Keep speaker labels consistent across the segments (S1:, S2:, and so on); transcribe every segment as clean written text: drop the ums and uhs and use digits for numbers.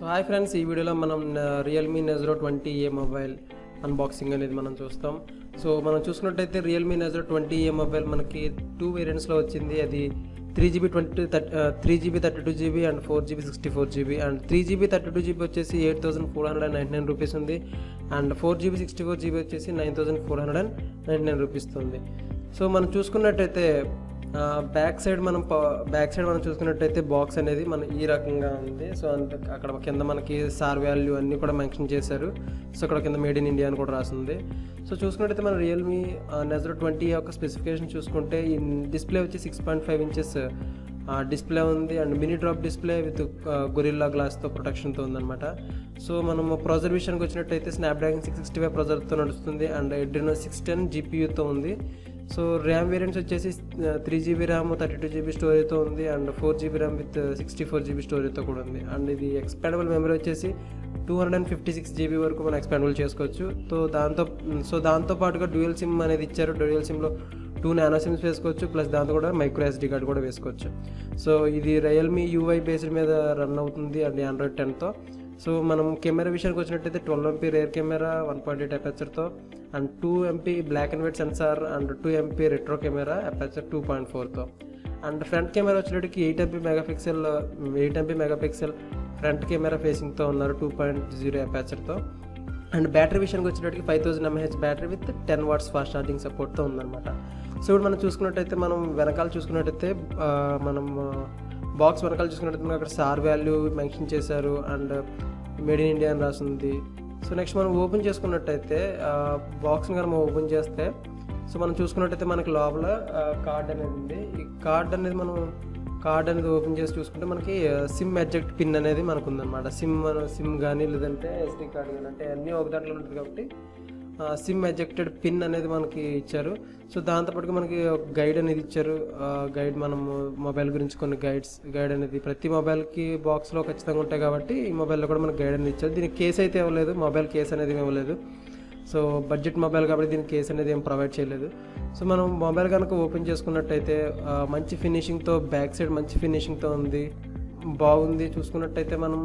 S1: So hi friends, ఈ వీడియోలో మనం Realme Nazro 20A mobile unboxing అనేది మనం చూస్తాం. సో మనం చూసుకున్నట్టయితే Realme Nazro 20A మొబైల్ మనకి 2 వేరియంట్స్లో వచ్చింది. అది 3GB 32GB and 4GB 64GB. And 3GB 32GB వచ్చేసి 8,499 రూపీస్ ఉంది. అండ్ 4GB 64GB వచ్చేసి 9,499 రూపీస్ ఉంది. సో మనం చూసుకున్నట్టయితే బ్యాక్ సైడ్ మనం చూసుకున్నట్టయితే బాక్స్ అనేది మన ఈ రకంగా ఉంది. సో అక్కడ కింద మనకి సార్ వాల్యూ అన్నీ కూడా మెన్షన్ చేశారు. సో అక్కడ కింద మేడ్ ఇన్ ఇండియా అని కూడా రాసింది. సో చూసుకున్నట్టయితే మన Realme Nazro 20 యొక్క స్పెసిఫికేషన్ చూసుకుంటే ఈ డిస్ప్లే వచ్చి 6.5 ఇంచెస్ డిస్ప్లే ఉంది. And mini drop display with Gorilla గ్లాస్తో ప్రొటెక్షన్తో ఉందన్నమాట. సో మనం ప్రాసెసర్ విషయానికి వచ్చినట్టయితే స్నాప్డ్రాగన్ 665 ప్రాసెసర్తో నడుస్తుంది. అండ్ Adreno 610 GPUతో ఉంది. సో ర్యామ్ వేరియంట్స్ వచ్చేసి 3GB ర్యామ్ 32GB స్టోరేజ్తో ఉంది. And 4GB RAM with 64GB స్టోరేజ్తో కూడా ఉంది. అండ్ ఇది ఎక్స్పాండబుల్ మెమరీ వచ్చేసి 256GB వరకు మనం ఎక్స్పాండబుల్ చేసుకోవచ్చు. దాంతో పాటుగా డ్యూయల్ సిమ్ అనేది ఇచ్చారు. డ్యూయల్ సిమ్లో 2 నానో సిమ్స్ వేసుకోవచ్చు, ప్లస్ దాంతో కూడా మైక్రో SD కార్డ్ కూడా వేసుకోవచ్చు. సో ఇది Realme UI బేస్డ్ మీద రన్ అవుతుంది అండ్ Android 10తో. సో మనం కెమెరా విషయానికి వచ్చినట్టయితే 12MP రేర్ కెమెరా 1.8 అపర్చర్తో and 2MP black and white sensor and 2MP retro camera aperture 2.4తో. అండ్ ఫ్రంట్ కెమెరా వచ్చేటికి 8MP మెగాపిక్సెల్ ఫ్రంట్ కెమెరా ఫేసింగ్తో ఉన్నారు 2.0 అపర్చర్తో. అండ్ బ్యాటరీ విషయానికి వచ్చేటికి 5000 mAh battery with 10 watts fast charging సపోర్ట్తో ఉందన్నమాట. సో ఇప్పుడు మనం చూసుకున్నట్టయితే మనం వెనకాల చూసుకున్నట్టయితే మనం బాక్స్ వెనకాల చూసుకున్నట్టయితే మనకు అక్కడ సార్ వాల్యూ మెన్షన్ చేశారు అండ్ మేడ్ ఇన్ ఇండియా అని రాసింది. సో నెక్స్ట్ మనం ఓపెన్ చేసుకున్నట్టయితే బాక్స్ని కనుక మనం ఓపెన్ చేస్తే సో మనం చూసుకున్నట్టయితే మనకి లోపల కార్డ్ అనేది ఉంది. ఈ కార్డ్ అనేది ఓపెన్ చేసి చూసుకుంటే మనకి సిమ్ ఎజెక్ట్ పిన్ అనేది మనకు ఉందన్నమాట. సిమ్ కానీ లేదంటే SD కార్డ్ కానీ అంటే అన్నీ ఒక దాంట్లో ఉంటుంది కాబట్టి సిమ్ ఎజెక్టెడ్ పిన్ అనేది మనకి ఇచ్చారు. సో దాంతోపాటుగా మనకి ఒక గైడ్ అనేది ఇచ్చారు. గైడ్ మనం మొబైల్ గురించి కొన్ని గైడ్ అనేది ప్రతి మొబైల్కి బాక్స్లో ఖచ్చితంగా ఉంటాయి కాబట్టి ఈ మొబైల్లో కూడా మనకి గైడ్ అనేది ఇచ్చారు. దీనికి కేస్ అయితే ఇవ్వలేదు, మొబైల్ కేస్ అనేది ఇవ్వలేదు. సో బడ్జెట్ మొబైల్ కాబట్టి దీనికి కేస్ అనేది ఏం ప్రొవైడ్ చేయలేదు. సో మనం మొబైల్ కనుక ఓపెన్ చేసుకున్నట్టయితే మంచి ఫినిషింగ్తో బ్యాక్ సైడ్ మంచి ఫినిషింగ్తో ఉంది, బాగుంది. చూసుకున్నట్టయితే మనం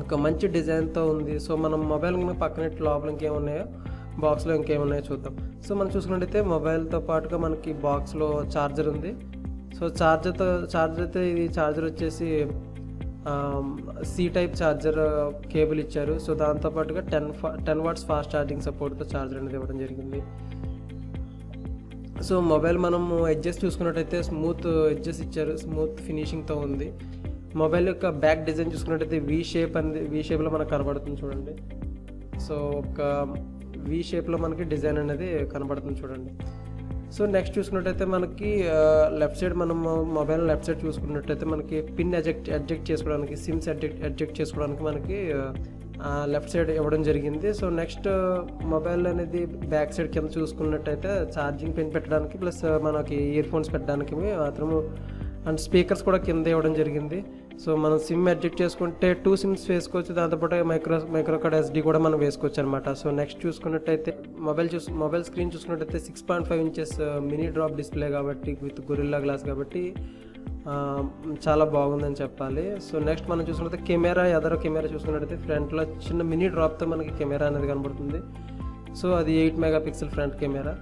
S1: ఒక మంచి డిజైన్తో ఉంది. సో మనం మొబైల్ కనుక పక్కన లోపల ఇంకేమున్నాయో బాక్స్లో ఇంకేమున్నాయో చూద్దాం. సో మనం చూసుకున్నట్టయితే మొబైల్తో పాటుగా మనకి బాక్స్లో ఛార్జర్ ఉంది. సో ఛార్జర్ అయితే ఇది ఛార్జర్ వచ్చేసి C టైప్ ఛార్జర్ కేబుల్ ఇచ్చారు. సో దాంతోపాటుగా 10 watts ఫాస్ట్ ఛార్జింగ్ సపోర్ట్తో ఛార్జర్ అనేది ఇవ్వడం జరిగింది. సో మొబైల్ మనం ఎడ్జెస్ చూసుకున్నట్టయితే స్మూత్ ఎడ్జెస్ ఇచ్చారు, స్మూత్ ఫినిషింగ్తో ఉంది. మొబైల్ యొక్క బ్యాక్ డిజైన్ చూసుకున్నట్టయితే వి షేప్లో మనకు కనబడుతుంది చూడండి. సో ఒక వి షేప్లో మనకి డిజైన్ అనేది కనబడుతుంది చూడండి. సో నెక్స్ట్ చూసుకున్నట్టయితే మనకి లెఫ్ట్ సైడ్ మనం మొబైల్ లెఫ్ట్ సైడ్ చూసుకున్నట్టయితే మనకి పిన్ ఎడ్జెక్ట్ చేసుకోవడానికి సిమ్స్ ఎడ్జెక్ట్ చేసుకోవడానికి మనకి లెఫ్ట్ సైడ్ ఇవ్వడం జరిగింది. సో నెక్స్ట్ మొబైల్ అనేది బ్యాక్ సైడ్ కింద చూసుకున్నట్టయితే ఛార్జింగ్ పిన్ పెట్టడానికి ప్లస్ మనకి ఇయర్ ఫోన్స్ పెట్టడానికి మాత్రము అండ్ స్పీకర్స్ కూడా కింద ఇవ్వడం జరిగింది. సో మనం సిమ్ ఎడ్జెక్ట్ చేసుకుంటే 2 సిమ్స్ వేసుకోవచ్చు, దాంతోపాటు మైక్రో కార్డ్ SD కూడా మనం వేసుకోవచ్చు అనమాట. సో నెక్స్ట్ చూసుకున్నట్టయితే మొబైల్ స్క్రీన్ చూసుకున్నట్టయితే 6.5 ఇంచెస్ మినీ డ్రాప్ డిస్ప్లే కాబట్టి విత్ గొరిల్లా గ్లాస్ కాబట్టి చాలా బాగుందని చెప్పాలి. సో నెక్స్ట్ మనం చూసుకున్నట్లయితే ఎదర కెమెరా చూసుకున్నట్టయితే ఫ్రంట్లో చిన్న మినీ డ్రాప్తో మనకి కెమెరా అనేది కనబడుతుంది. సో అది 8 మెగాపిక్సెల్ ఫ్రంట్ కెమెరా.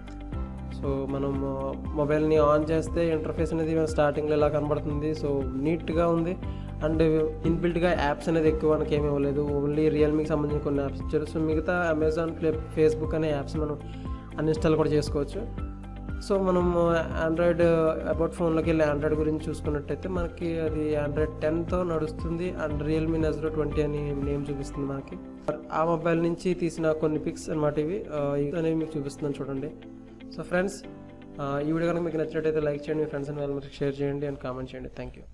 S1: సో మనం మొబైల్ని ఆన్ చేస్తే ఇంటర్ఫేస్ అనేది స్టార్టింగ్లో ఇలా కనబడుతుంది. సో నీట్గా ఉంది. అండ్ ఇన్బిల్ట్గా యాప్స్ అనేది ఎక్కువ మనకి ఏమీ ఇవ్వలేదు, ఓన్లీ రియల్మీకి సంబంధించిన కొన్ని యాప్స్ ఇచ్చారు. సో మిగతా అమెజాన్, ఫేస్బుక్ అనే యాప్స్ మనం అన్ఇన్స్టాల్ కూడా చేసుకోవచ్చు. సో మనం ఆండ్రాయిడ్ అబౌట్ ఫోన్లోకి వెళ్ళి ఆండ్రాయిడ్ గురించి చూసుకున్నట్టయితే మనకి అది Android 10తో నడుస్తుంది. అండ్ Realme Nazro 20 అని నేమ్ చూపిస్తుంది మనకి. ఆ మొబైల్ నుంచి తీసిన కొన్ని పిక్స్ అన్నమాట ఇవి అనేవి మీకు చూపిస్తున్నాను చూడండి. సో ఫ్రెండ్స్, ఈ వీడియో కనుక మీకు నచ్చినట్టయితే లైక్ చేయండి, మీ ఫ్రెండ్స్ అండ్ వాళ్ళకి షేర్ చేయండి అండ్ కామెంట్ చేయండి. Thank you.